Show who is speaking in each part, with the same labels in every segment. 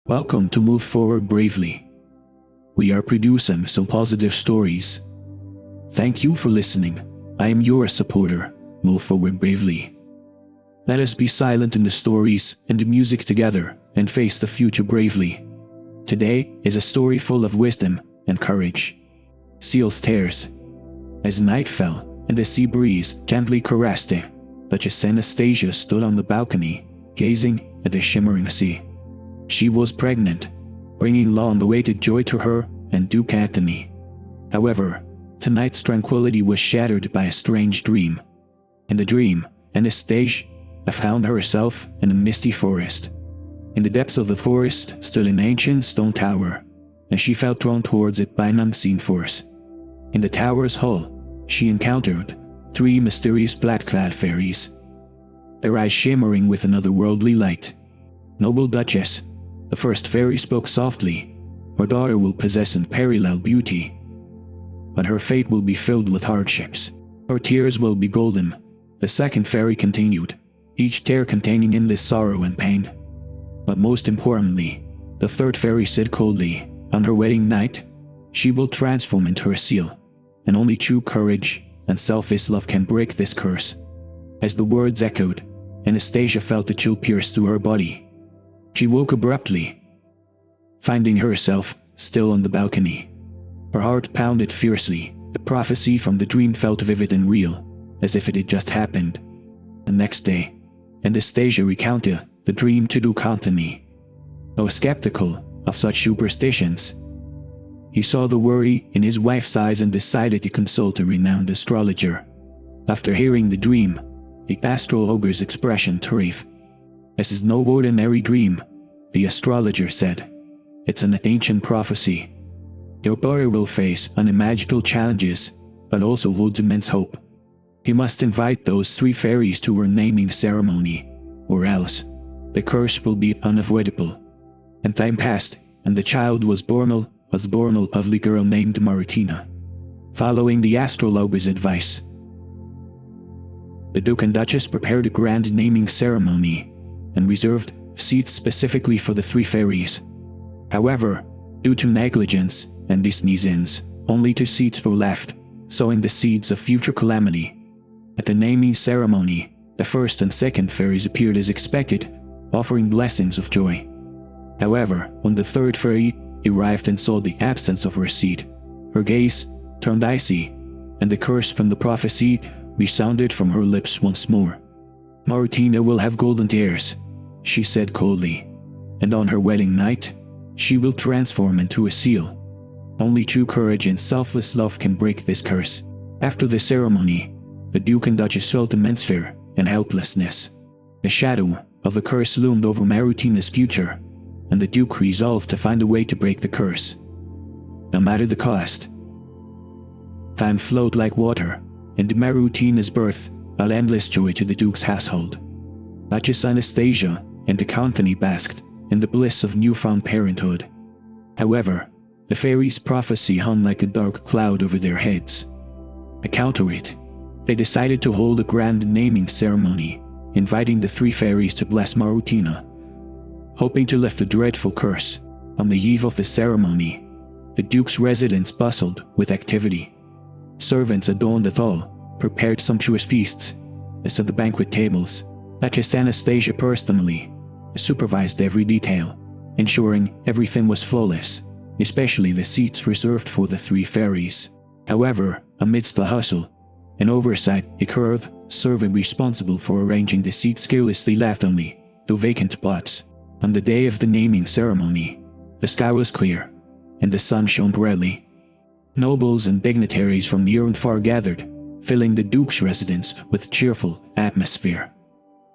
Speaker 1: Welcome to Move Forward Bravely. We are producing some positive stories. Thank you for listening. I am your supporter, Move Forward Bravely. Let us be silent in the stories and the music together and face the future bravely. Today is a story full of wisdom and courage. Seal Stairs. As night fell and the sea breeze gently caressed it, Duchess Anastasia stood on the balcony, gazing at the shimmering sea. She was pregnant, bringing long-awaited joy to her and Duke Anthony. However, tonight's tranquility was shattered by a strange dream. In the dream, Anastasia found herself in a misty forest. In the depths of the forest stood an ancient stone tower, and she felt drawn towards it by an unseen force. In the tower's hall, she encountered 3 mysterious black-clad fairies, their eyes shimmering with an otherworldly light. "Noble Duchess," the first fairy spoke softly, "your daughter will possess unparalleled beauty, but her fate will be filled with hardships. Her tears will be golden." The second fairy continued, each tear containing endless sorrow and pain. But most importantly, the third fairy said coldly, "On her wedding night, she will transform into a seal, and only true courage and selfless love can break this curse." As the words echoed, Anastasia felt a chill pierce through her body. She woke abruptly, finding herself still on the balcony. Her heart pounded fiercely. The prophecy from the dream felt vivid and real, as if it had just happened. The next day, Anastasia recounted the dream to Duke Anthony. Though skeptical of such superstitions, he saw the worry in his wife's eyes and decided to consult a renowned astrologer. After hearing the dream, the astral ogre's expression thrived. "This is no ordinary dream," the astrologer said. "It's an ancient prophecy. Your daughter will face unimaginable challenges, but also holds immense hope. You must invite those 3 fairies to her naming ceremony, or else the curse will be unavoidable." And time passed, and the child was born a lovely girl named Maritina. Following the astrologer's advice, the Duke and Duchess prepared a grand naming ceremony and reserved seats specifically for the 3 fairies. However, due to negligence and disneesins, only 2 seats were left, sowing the seeds of future calamity. At the naming ceremony, the first and second fairies appeared as expected, offering blessings of joy. However, when the third fairy arrived and saw the absence of her seat, her gaze turned icy, and the curse from the prophecy resounded from her lips once more. "Maritina will have golden tears," she said coldly, "and on her wedding night, she will transform into a seal. Only true courage and selfless love can break this curse." After the ceremony, the Duke and Duchess felt immense fear and helplessness. The shadow of the curse loomed over Maritina's future, and the Duke resolved to find a way to break the curse, no matter the cost. Time flowed like water, and Maritina's birth brought endless joy to the Duke's household. Duchess Anastasia and the Anthony basked in the bliss of newfound parenthood. However, the fairies' prophecy hung like a dark cloud over their heads. To counter it, they decided to hold a grand naming ceremony, inviting the 3 fairies to bless Maritina, hoping to lift the dreadful curse. On the eve of the ceremony, the Duke's residence bustled with activity. Servants adorned the hall, prepared sumptuous feasts, and set the banquet tables. Duchess Anastasia personally supervised every detail, ensuring everything was flawless, especially the seats reserved for the 3 fairies. However, amidst the hustle, an oversight occurred. Servant responsible for arranging the seats carelessly left only 2 vacant spots. On the day of the naming ceremony, the sky was clear, and the sun shone brightly. Nobles and dignitaries from near and far gathered, filling the Duke's residence with cheerful atmosphere.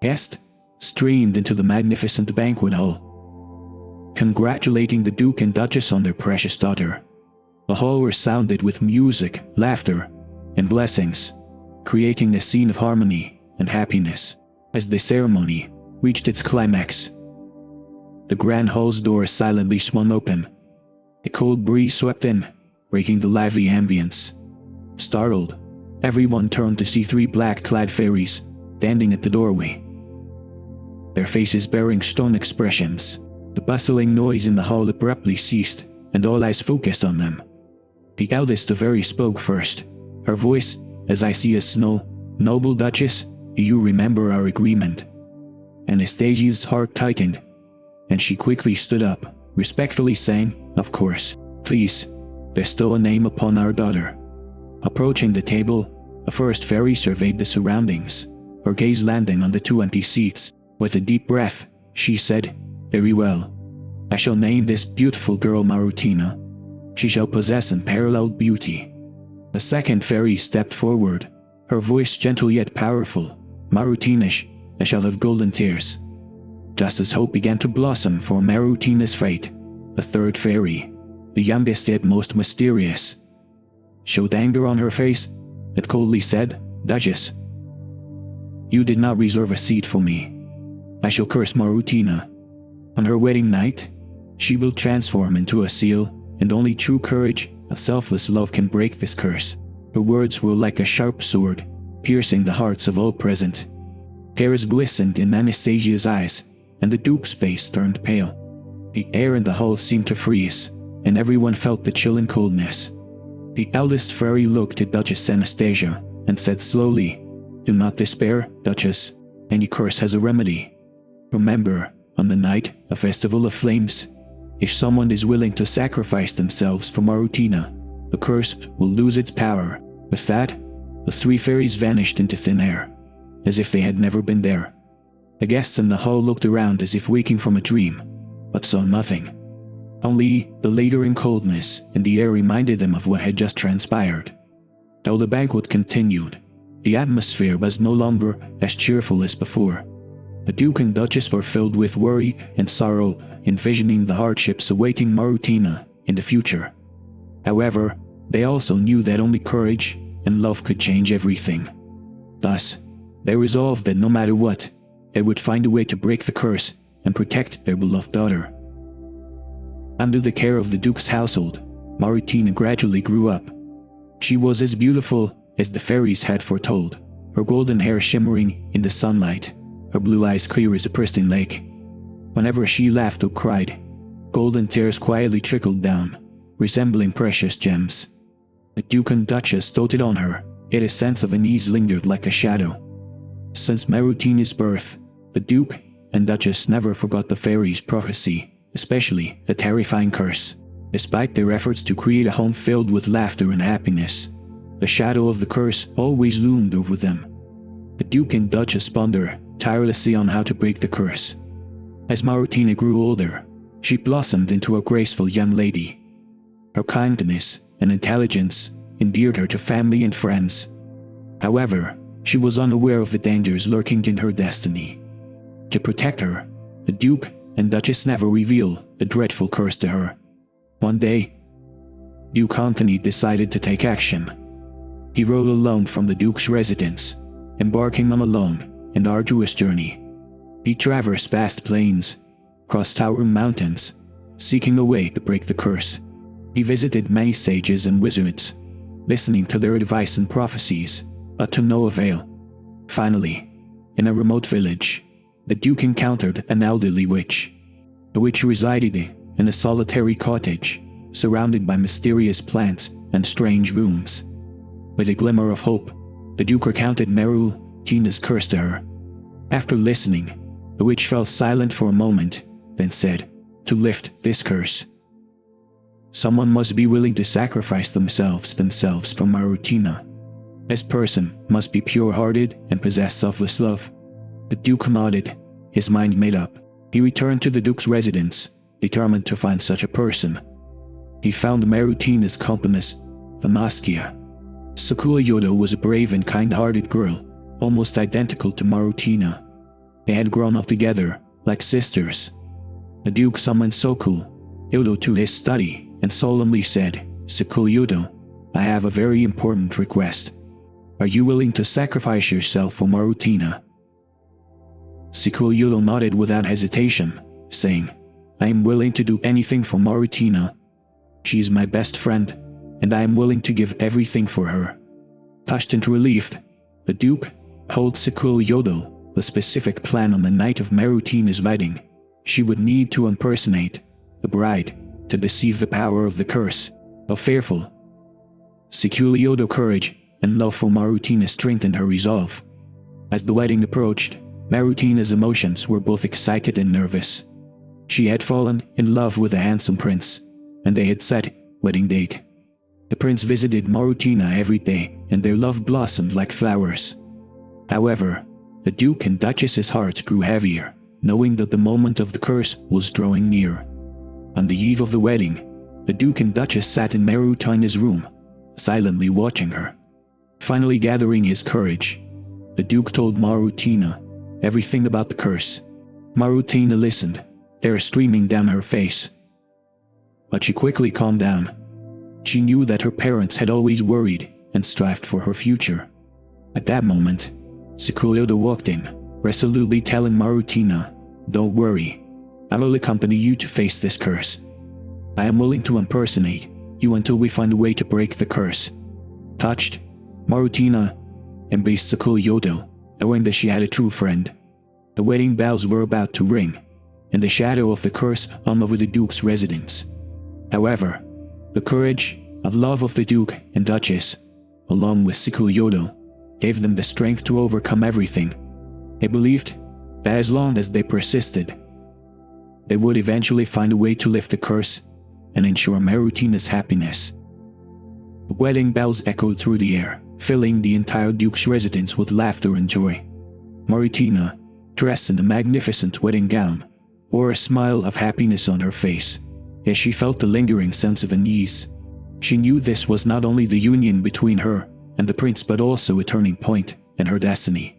Speaker 1: Guests streamed into the magnificent banquet hall, congratulating the Duke and Duchess on their precious daughter. The hall resounded with music, laughter, and blessings, creating a scene of harmony and happiness. As the ceremony reached its climax, the grand hall's doors silently swung open. A cold breeze swept in, breaking the lively ambience. Startled, everyone turned to see 3 black-clad fairies standing at the doorway, their faces bearing stern expressions. The bustling noise in the hall abruptly ceased, and all eyes focused on them. The eldest of Fairies spoke first, her voice as icy as snow. "Noble Duchess, do you remember our agreement?" Anastasia's heart tightened, and she quickly stood up, respectfully saying, "Of course. Please, bestow a name upon our daughter." Approaching the table, the first fairy surveyed the surroundings, her gaze landing on the two empty seats. With a deep breath, she said, "Very well. I shall name this beautiful girl Marutina. She shall possess unparalleled beauty." The second fairy stepped forward, her voice gentle yet powerful. "Marutina shall have golden tears." Just as hope began to blossom for Marutina's fate, the third fairy, the youngest yet most mysterious, showed anger on her face. It coldly said, "Duchess, you did not reserve a seat for me. I shall curse Marutina. On her wedding night, she will transform into a seal, and only true courage and selfless love can break this curse." Her words were like a sharp sword, piercing the hearts of all present. Tears glistened in Anastasia's eyes, and the Duke's face turned pale. The air in the hall seemed to freeze, and everyone felt the chill and coldness. The eldest fairy looked at Duchess Anastasia and said slowly, "Do not despair, Duchess. Any curse has a remedy. Remember, on the night, a festival of flames, if someone is willing to sacrifice themselves for Marutina, the curse will lose its power." With that, the three fairies vanished into thin air, as if they had never been there. The guests in the hall looked around as if waking from a dream, but saw nothing. Only the lingering coldness in the air reminded them of what had just transpired. Though the banquet continued, the atmosphere was no longer as cheerful as before. The Duke and Duchess were filled with worry and sorrow, envisioning the hardships awaiting Marutina in the future. However, they also knew that only courage and love could change everything. Thus, they resolved that no matter what, they would find a way to break the curse and protect their beloved daughter. Under the care of the Duke's household, Marutina gradually grew up. She was as beautiful as the fairies had foretold, her golden hair shimmering in the sunlight, her blue eyes clear as a pristine lake. Whenever she laughed or cried, golden tears quietly trickled down, resembling precious gems. The Duke and Duchess doted on her, yet a sense of unease lingered like a shadow. Since Marutina's birth, the Duke and Duchess never forgot the fairies' prophecy, especially the terrifying curse. Despite their efforts to create a home filled with laughter and happiness, the shadow of the curse always loomed over them. The Duke and Duchess pondered tirelessly on how to break the curse. As Marutina grew older, she blossomed into a graceful young lady. Her kindness and intelligence endeared her to family and friends. However, she was unaware of the dangers lurking in her destiny. To protect her, the Duke and Duchess never revealed the dreadful curse to her. One day, Duke Anthony decided to take action. He rode alone from the Duke's residence, embarking on a long and arduous journey. He traversed vast plains, crossed towering mountains, seeking a way to break the curse. He visited many sages and wizards, listening to their advice and prophecies, but to no avail. Finally, in a remote village, the Duke encountered an elderly witch. The witch resided in a solitary cottage, surrounded by mysterious plants and strange rooms. With a glimmer of hope, the Duke recounted Marutina's curse to her. After listening, the witch fell silent for a moment, then said, "To lift this curse, someone must be willing to sacrifice themselves for Marutina. This person must be pure-hearted and possess selfless love." The Duke nodded, his mind made up. He returned to the Duke's residence, determined to find such a person. He found Marutina's accomplice, Thanaskia. Sakura Yodo was a brave and kind-hearted girl, almost identical to Marutina. They had grown up together, like sisters. The Duke summoned Soku Yodo to his study and solemnly said, "Sakura Yodo, I have a very important request. Are you willing to sacrifice yourself for Marutina?" Sakura Yodo nodded without hesitation, saying, "I am willing to do anything for Marutina. She is my best friend, and I am willing to give everything for her." Touched and relieved, the Duke told Sakura Yodo the specific plan on the night of Marutina's wedding. she would need to impersonate the bride to deceive the power of the curse. A fearful Sikuliodo courage and love for Marutina strengthened her resolve. As the wedding approached, Marutina's emotions were both excited and nervous. She had fallen in love with a handsome prince, and they had set wedding date. The prince visited Marutina every day, and their love blossomed like flowers. However, the Duke and Duchess's hearts grew heavier, knowing that the moment of the curse was drawing near. On the eve of the wedding, the Duke and Duchess sat in Marutina's room, silently watching her. Finally gathering his courage, the Duke told Marutina everything about the curse. Marutina listened, tears streaming down her face. But she quickly calmed down. She knew that her parents had always worried and strived for her future. At that moment, Sikuliodo walked in, resolutely telling Marutina, "Don't worry, I will accompany you to face this curse. I am willing to impersonate you until we find a way to break the curse." Touched, Marutina embraced Sikuliodo, knowing that she had a true friend. The wedding bells were about to ring, and the shadow of the curse hung over the Duke's residence. However, the courage and love of the Duke and Duchess, along with Sikuliodo, gave them the strength to overcome everything. They believed that as long as they persisted, they would eventually find a way to lift the curse and ensure Marutina's happiness. The wedding bells echoed through the air, filling the entire Duke's residence with laughter and joy. Marutina, dressed in a magnificent wedding gown, wore a smile of happiness on her face, as she felt the lingering sense of unease. She knew this was not only the union between her and the prince but also a turning point in her destiny.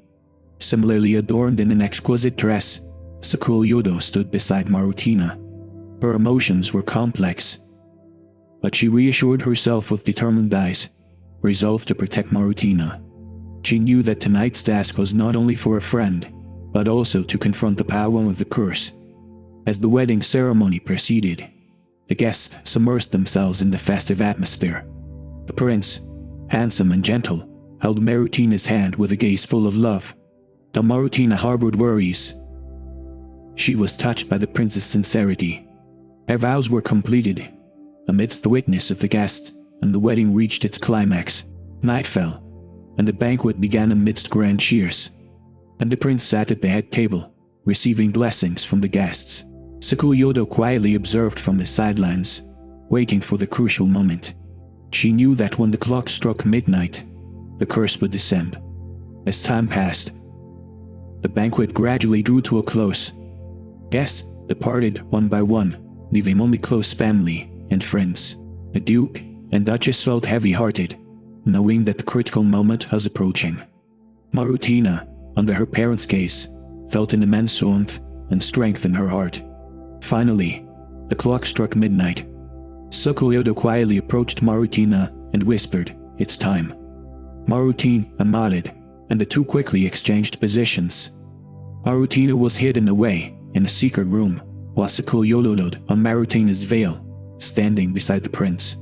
Speaker 1: Similarly adorned in an exquisite dress, Sikuliodo stood beside Marutina. Her emotions were complex, but she reassured herself with determined eyes, resolved to protect Marutina. She knew that tonight's task was not only for a friend, but also to confront the power of the curse. As the wedding ceremony proceeded, the guests submersed themselves in the festive atmosphere. The prince, handsome and gentle, held Marutina's hand with a gaze full of love. Though Marutina harbored worries, she was touched by the prince's sincerity. Their vows were completed amidst the witness of the guests, and the wedding reached its climax. Night fell, and the banquet began amidst grand cheers. And the prince sat at the head table, receiving blessings from the guests. Sikuliodo quietly observed from the sidelines, waiting for the crucial moment. She knew that when the clock struck midnight, the curse would descend. As time passed, the banquet gradually drew to a close. Guests departed one by one, leaving only close family and friends. The Duke and Duchess felt heavy-hearted, knowing that the critical moment was approaching. Marutina, under her parents' gaze, felt an immense warmth and strength in her heart. Finally, the clock struck midnight. Sikuliodo quietly approached Marutina and whispered, "It's time." Marutina nodded, and the two quickly exchanged positions. Marutina was hidden away in a secret room, while Sikuliodo stood on Marutina's veil, standing beside the prince.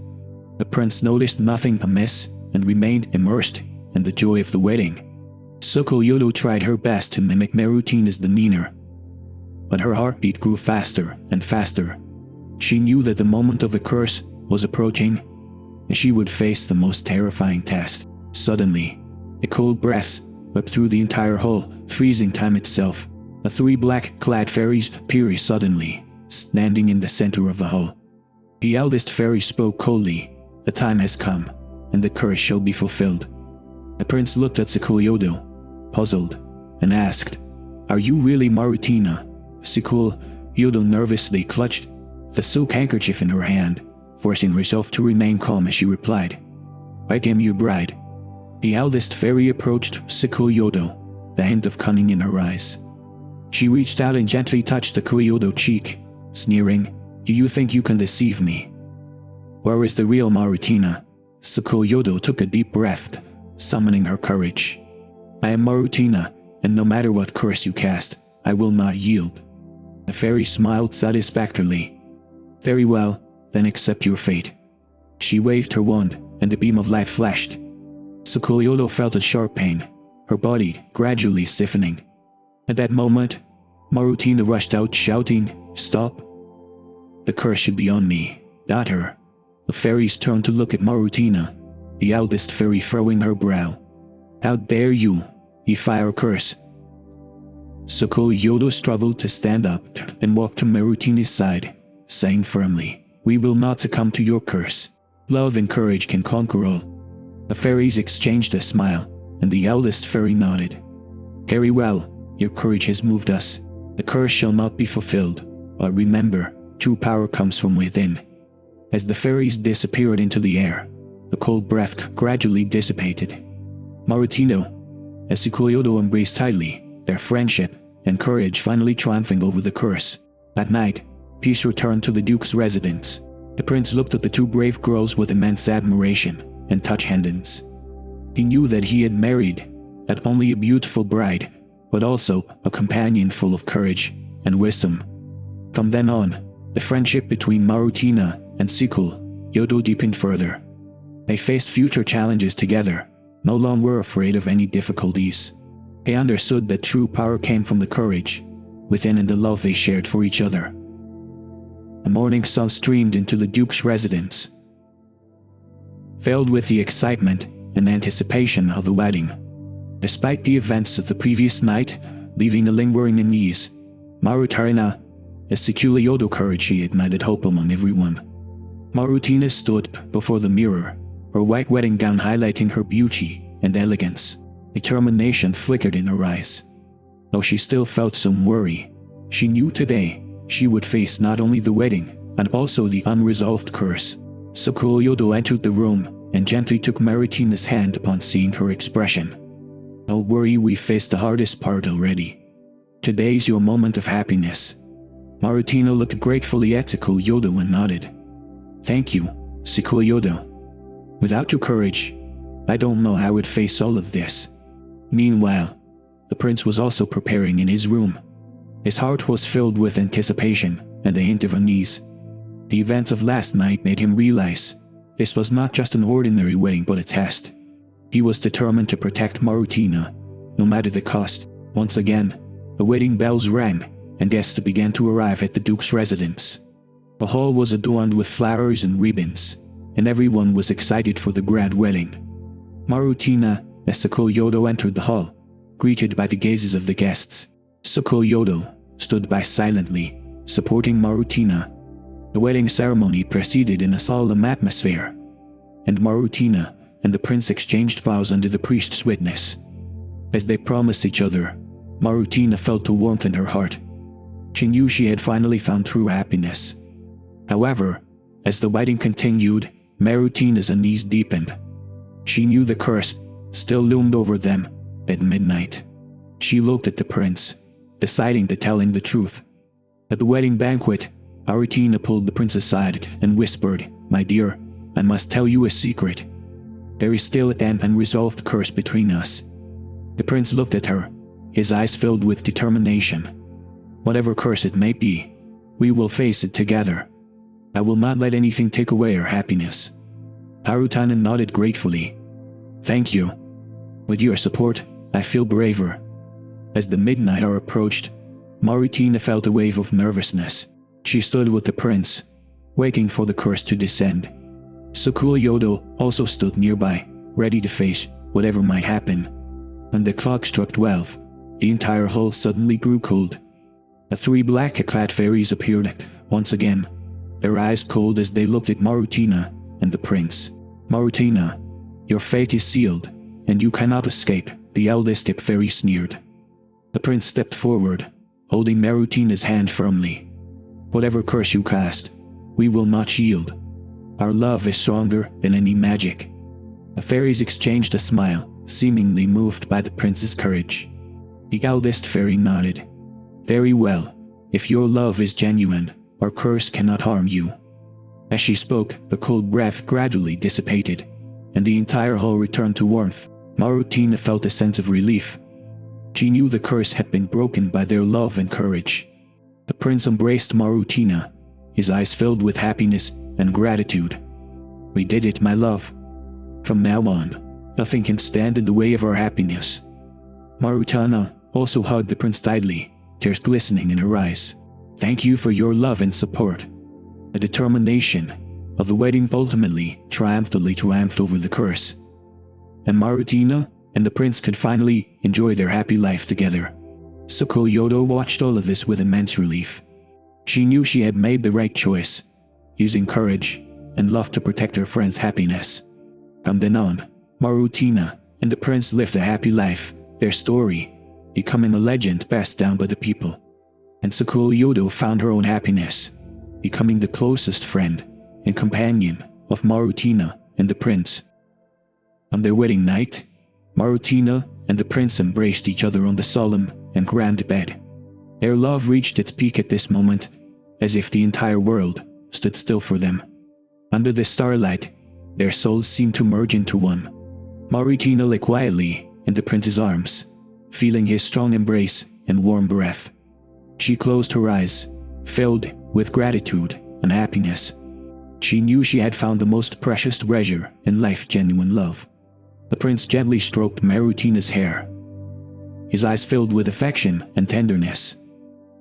Speaker 1: The prince noticed nothing amiss and remained immersed in the joy of the wedding. Sikuliodo tried her best to mimic Marutina's demeanor, but her heartbeat grew faster and faster. She knew that the moment of the curse was approaching, and she would face the most terrifying test. Suddenly, a cold breath swept through the entire hall, freezing time itself. The three black-clad fairies appeared suddenly, standing in the center of the hall. The eldest fairy spoke coldly, "The time has come, and the curse shall be fulfilled." The prince looked at Sikuliodo, puzzled, and asked, "Are you really Marutina?" Sikuliodo nervously clutched the silk handkerchief in her hand, forcing herself to remain calm as she replied, "I am your bride." The eldest fairy approached Sikuliodo, the hint of cunning in her eyes. She reached out and gently touched Sikuliodo's cheek, sneering, "Do you think you can deceive me? Where is the real Marutina?" Sikuliodo took a deep breath, summoning her courage. "I am Marutina, and no matter what curse you cast, I will not yield." The fairy smiled satisfactorily. "Very well, then accept your fate." She waved her wand, and a beam of light flashed. Sikuliodo felt a sharp pain, her body gradually stiffening. At that moment, Marutina rushed out shouting, "Stop! The curse should be on me, not her." The fairies turned to look at Marutina, the eldest fairy furrowing her brow. "How dare you, ye fire curse!" Sukuyodo struggled to stand up and walk to Marutina's side, saying firmly, "We will not succumb to your curse. Love and courage can conquer all." The fairies exchanged a smile, and the eldest fairy nodded. "Very well, your courage has moved us. The curse shall not be fulfilled, but remember, true power comes from within." As the fairies disappeared into the air, the cold breath gradually dissipated. Marutina and Sukuyodo embraced tightly, their friendship and courage finally triumphing over the curse. That night, peace returned to the Duke's residence. The prince looked at the two brave girls with immense admiration and touched hands. He knew that he had married not only a beautiful bride, but also a companion full of courage and wisdom. From then on, the friendship between Marutina and Sukuyodo deepened further. They faced future challenges together, no longer afraid of any difficulties. They understood that true power came from the courage within and the love they shared for each other. The morning sun streamed into the Duke's residence, filled with the excitement and anticipation of the wedding. Despite the events of the previous night, leaving a lingering unease, Marutina and Sukuyodo courage ignited hope among everyone. Marutina stood before the mirror, her white wedding gown highlighting her beauty and elegance. Determination flickered in her eyes. Though she still felt some worry, she knew today she would face not only the wedding, and also the unresolved curse. Sukuyodo entered the room and gently took Marutina's hand upon seeing her expression. "Don't worry, we faced the hardest part already. Today's your moment of happiness." Marutina looked gratefully at Sukuyodo and nodded. "Thank you, Sukuyodo. Without your courage, I don't know how I'd face all of this." Meanwhile, the prince was also preparing in his room. His heart was filled with anticipation and a hint of unease. The events of last night made him realize this was not just an ordinary wedding but a test. He was determined to protect Marutina, no matter the cost. Once again, the wedding bells rang, and guests began to arrive at the Duke's residence. The hall was adorned with flowers and ribbons, and everyone was excited for the grand wedding. Marutina and Sukuyodo entered the hall, greeted by the gazes of the guests. Sukuyodo stood by silently, supporting Marutina. The wedding ceremony proceeded in a solemn atmosphere, and Marutina and the prince exchanged vows under the priest's witness. As they promised each other, Marutina felt a warmth in her heart. She knew she had finally found true happiness. However, as the wedding continued, Marutina's unease deepened. She knew the curse still loomed over them at midnight. She looked at the prince, deciding to tell him the truth. At the wedding banquet, Marutina pulled the prince aside and whispered, "My dear, I must tell you a secret. There is still an unresolved curse between us." The prince looked at her, his eyes filled with determination. "Whatever curse it may be, we will face it together. I will not let anything take away our happiness." Marutina nodded gratefully. "Thank you. With your support, I feel braver." As the midnight hour approached, Marutina felt a wave of nervousness. She stood with the prince, waiting for the curse to descend. Sukuyodo also stood nearby, ready to face whatever might happen. When the clock struck 12, the entire hall suddenly grew cold. The three black-clad fairies appeared once again, their eyes cold as they looked at Marutina and the prince. "Marutina, your fate is sealed, and you cannot escape," the eldest fairy sneered. The prince stepped forward, holding Marutina's hand firmly. "Whatever curse you cast, we will not yield. Our love is stronger than any magic." The fairies exchanged a smile, seemingly moved by the prince's courage. The eldest fairy nodded. "Very well. If your love is genuine, our curse cannot harm you." As she spoke, the cold breath gradually dissipated, and the entire hall returned to warmth. Marutina felt a sense of relief. She knew the curse had been broken by their love and courage. The prince embraced Marutina, his eyes filled with happiness and gratitude. "We did it, my love. From now on, nothing can stand in the way of our happiness." Marutina also hugged the prince tightly, tears glistening in her eyes. "Thank you for your love and support." The determination of the wedding ultimately triumphed over the curse, and Marutina and the prince could finally enjoy their happy life together. Tsukuyodo watched all of this with immense relief. She knew she had made the right choice, using courage and love to protect her friend's happiness. From then on, Marutina and the prince lived a happy life, their story becoming a legend passed down by the people. And Tsukuyodo found her own happiness, becoming the closest friend and companion of Marutina and the prince. On their wedding night, Marutina and the prince embraced each other on the solemn and grand bed. Their love reached its peak at this moment, as if the entire world stood still for them. Under the starlight, their souls seemed to merge into one. Marutina lay quietly in the prince's arms, feeling his strong embrace and warm breath. She closed her eyes, filled with gratitude and happiness. She knew she had found the most precious treasure in life, genuine love. The prince gently stroked Marutina's hair, his eyes filled with affection and tenderness.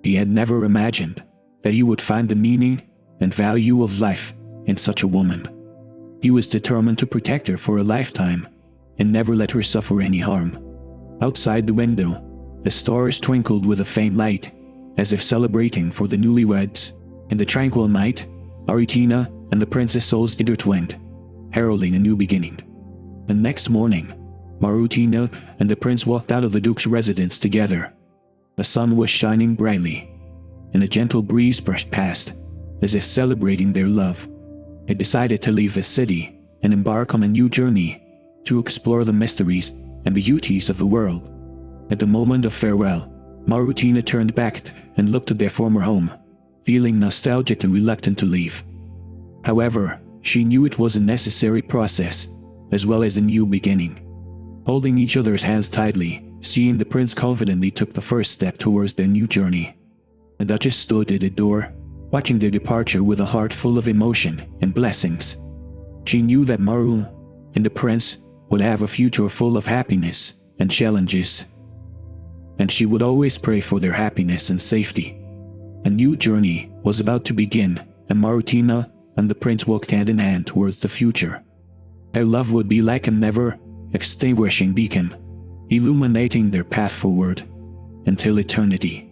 Speaker 1: He had never imagined that he would find the meaning and value of life in such a woman. He was determined to protect her for a lifetime and never let her suffer any harm. Outside the window, the stars twinkled with a faint light, as if celebrating for the newlyweds. In the tranquil night, Marutina and the prince's souls intertwined, heralding a new beginning. The next morning, Marutina and the prince walked out of the duke's residence together. The sun was shining brightly, and a gentle breeze brushed past, as if celebrating their love. They decided to leave the city and embark on a new journey to explore the mysteries and beauties of the world. At the moment of farewell, Marutina turned back and looked at their former home, feeling nostalgic and reluctant to leave. However, she knew it was a necessary process, as well as a new beginning. Holding each other's hands tightly, she and the prince confidently took the first step towards their new journey. The duchess stood at the door, watching their departure with a heart full of emotion and blessings. She knew that Maru and the prince would have a future full of happiness and challenges, and she would always pray for their happiness and safety. A new journey was about to begin, and Marutina and the prince walked hand in hand towards the future. Their love would be like a never-extinguishing beacon, illuminating their path forward until eternity.